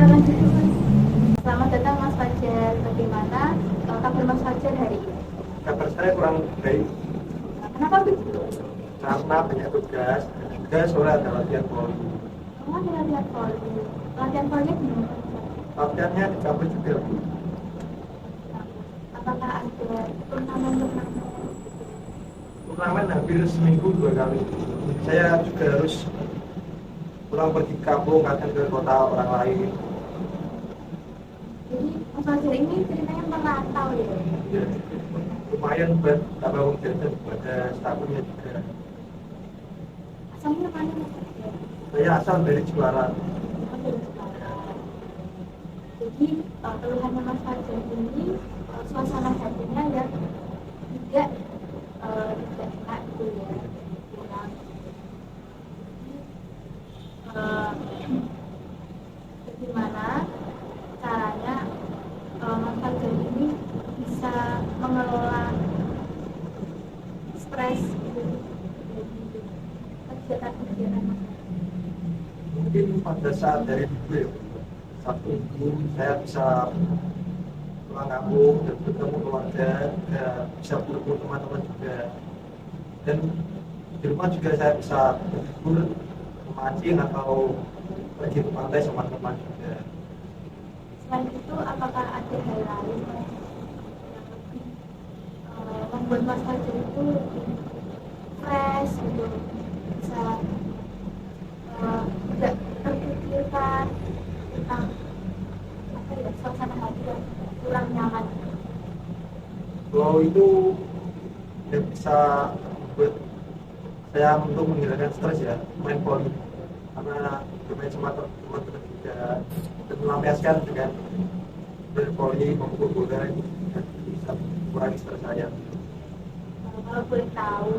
lanjut Mas. Selamat datang Mas Fajar. Bagaimana kabar Mas Fajar hari ini? Kabar saya kurang baik Kenapa begitu? karena banyak tugas dan juga sore ada latihan voli. Oh, ada latihan voli. Latihan volinya gimana? Latihannya di kampus juga. Apakah ada turnamen? Turnamen hampir seminggu 2 kali. Saya juga harus pulang pergi ke kampung, kadang ke kota orang lain. Jadi Mas Fajar ini ceritanya merantau ya? Ya, lumayan buat tambah uang jajan pada setahunnya juga. Asalnya mana Mas Fajar? Saya asal dari Juara. Jadi keluhannya Mas Fajar ini suasana hatinya yang tidak enak gitu ya. Kurang. Bagaimana caranya Mas Fajar ini bisa mengelola stres gitu dari kegiatan-kegiatan Mas Fajar? Mungkin pada saat dari dulu ya, Sabtu Minggu saya bisa pulang kampung dan bertemu keluarga, juga bisa bertemu teman-teman juga. Dan di rumah juga saya bisa berlibur, memancing atau pergi ke pantai sama teman juga. Selain itu, apakah ada hal lain yang lebih membuat Mas Fajar itu fresh gitu, bisa tidak terpikirkan tentang apa ya, suasana hati yang kurang nyaman? Kalau itu ya bisa buat saya untuk menghilangkan stres ya, main volley. Karena bermain sama teman-teman juga dan melampiaskan dengan bervolley maupun bola dan bisa mengurangi stres saya. Kalau boleh tahu,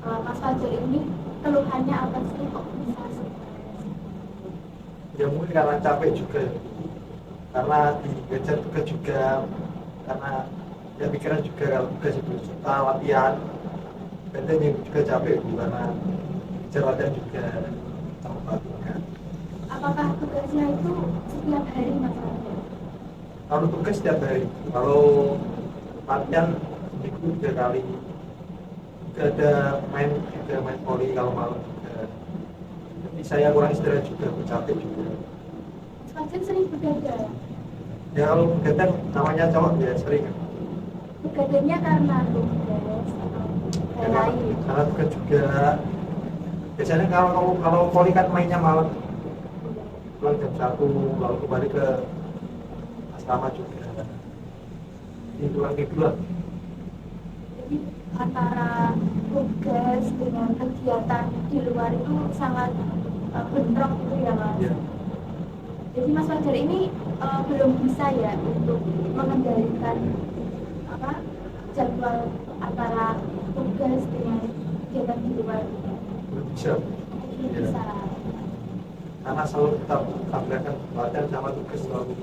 Mas Fajar ini keluhannya apa sih kok bisa stres? Ya mungkin karena capek juga, karena dikejar tugas juga, karena ya pikiran juga kalau tugas itu suka latihan, badan yang juga capek bu, karena kejar latihan juga sama latihan. Apakah tugasnya itu setiap hari Mas Fajar? Kalau tugas setiap hari, kalau latihan seminggu 3 kali, juga ada main volley kalau malam juga. Jadi saya kurang istirahat juga, capek juga. Mas Fajar sering begadang. Ya kalau begadang namanya cowok ya sering. Begadangnya karena tugas atau hal lain? Karena tugas juga. Biasanya kalau volley kan mainnya malam, pulang jam 1 lalu kembali ke asrama juga. Ini pulang tidur. Jadi antara tugas dengan kegiatan di luar itu sangat bentrok gitu ya Mas? Ya. Jadi Mas Fajar ini belum bisa ya untuk mengendalikan jadwal antara tugas dengan kegiatan di luar. Belum bisa. Belum Ya. bisa. Karena selalu tetap tabrakan latihan sama tugas selalu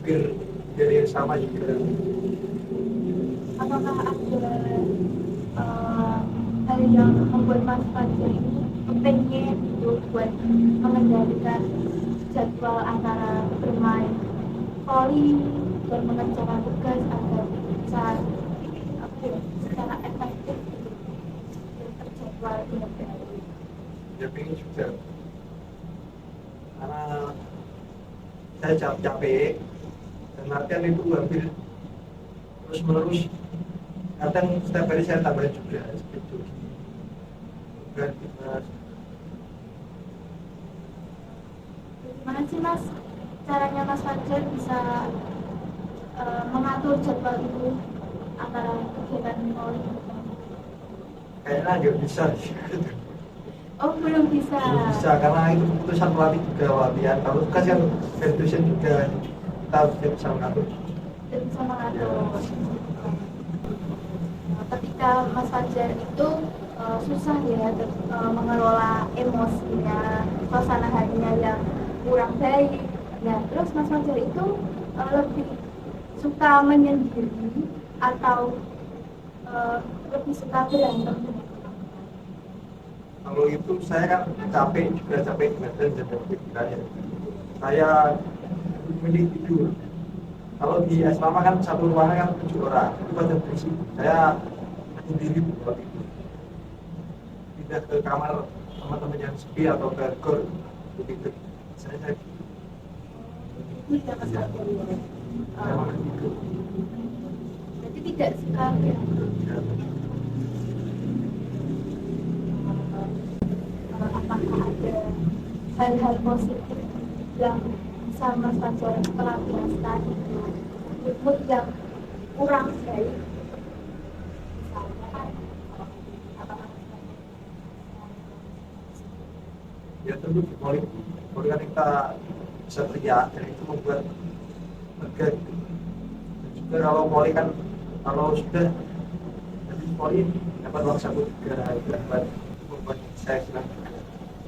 biar yang sama juga. Apakah ada hal yang membuat Mas Fajar ini pengen gitu buat mengendalikan jadwal antara bermain volley dan mengerjakan tugas agar bisa secara efektif gitu, dan terjadwal dengan baik? Ya pengen juga. Karena saya capek dan latihan itu hampir terus menerus. Kadang setiap hari saya tambah juga seperti itu. Gimana sih Mas caranya Mas Fajar bisa mengatur jadwal itu antara kegiatan volley? Kayaknya nggak bisa. Oh, belum bisa. Belum bisa karena itu keputusan pelatih juga latihan. Kalau tugas kan dari dosen juga kita tidak bisa mengatur. Dan bisa mengatur. Ketika Mas Fajar itu susah ya mengelola emosinya, suasana hatinya yang kurang baik. Nah, terus Mas Fajar itu lebih suka menyendiri atau lebih suka berantem dengan teman? Kalau itu saya kan capek juga, capek badan jadi pikirannya. saya memilih tidur. Kalau di asrama kan satu ruangan kan 7 orang, itu pada berisik. Saya sendiri buat tidur. Pindah ke kamar teman-teman yang sepi atau ke gor begitu. Saya Itu tidak masalah. saya makan tidur. Berarti tidak sekali ya. Ya, Apakah ada hal-hal positif yang bisa Mas Fajar pelampiaskan mood yang kurang baik, misalnya kan apakah ya tentu di poli kan kita bisa teriak dan itu membuat lega gitu. Dan juga kalau poli kan kalau sudah dari poli dapat uang saku juga dapat membuat saya senang juga.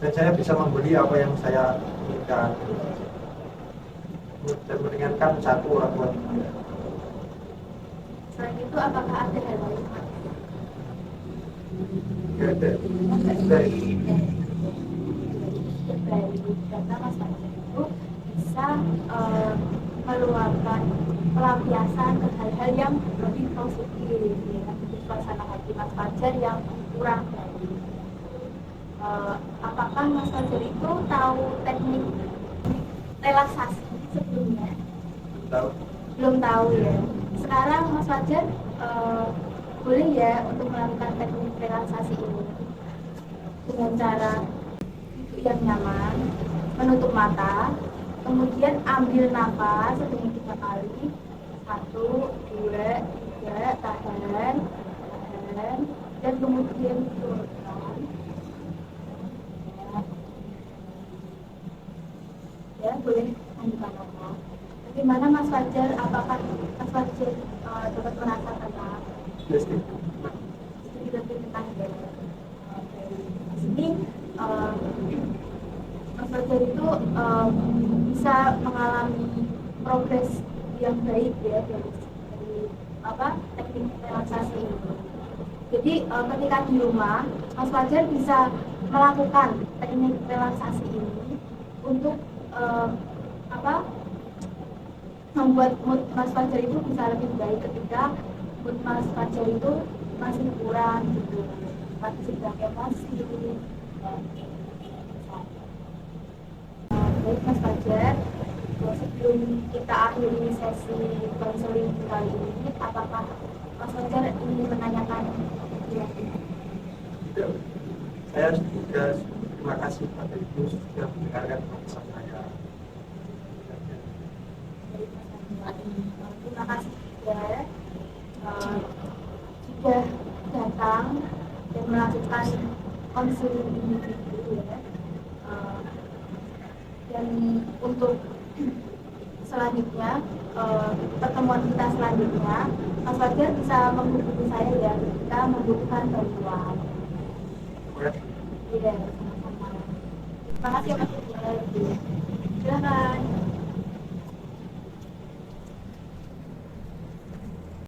Dan saya bisa membeli apa yang saya inginkan dan meringankan satu orang tua juga. selain itu apakah ada hal lain? Ya, ada. Baik, karena Mas Fajar itu bisa meluapkan pelampiasan ke hal-hal yang lebih positif, ya, di suasana hati Mas Fajar yang kurang baik. Apakah Mas Fajar itu tahu teknik relaksasi sebelumnya? Tahu? Belum tahu ya. Sekarang Mas Fajar boleh ya untuk melakukan teknik relaksasi ini dengan cara duduk yang nyaman, menutup mata, kemudian ambil nafas sebanyak 3 kali. 1, 2, 3, tahan, dan kemudian turunkan. Ya, boleh membuka mata. Bagaimana Mas Fajar? Apakah Mas Fajar dapat merasakan Pasti. sedikit lebih tenang dari sini? Mas Fajar itu bisa mengalami progres yang baik ya dari teknik relaksasi ini. Jadi ketika di rumah Mas Fajar bisa melakukan teknik relaksasi ini untuk membuat mood Mas Fajar itu bisa lebih baik ketika mood Mas Fajar itu masih kurang gitu, masih sedang emosi. Baik Mas Fajar, sebelum kita akhiri sesi konseling kali ini, apakah Mas Fajar ingin menanyakan? Tidak. Saya juga terima kasih pada Ibu sudah mendengarkan pesan saya. Terima kasih juga sudah datang dan melakukan konseling individu ya. Dan untuk selanjutnya pertemuan kita selanjutnya Mas Fajar bisa menghubungi saya ya jika membutuhkan bantuan. Iya, sama-sama. Terima kasih Mas Fajar. Silakan.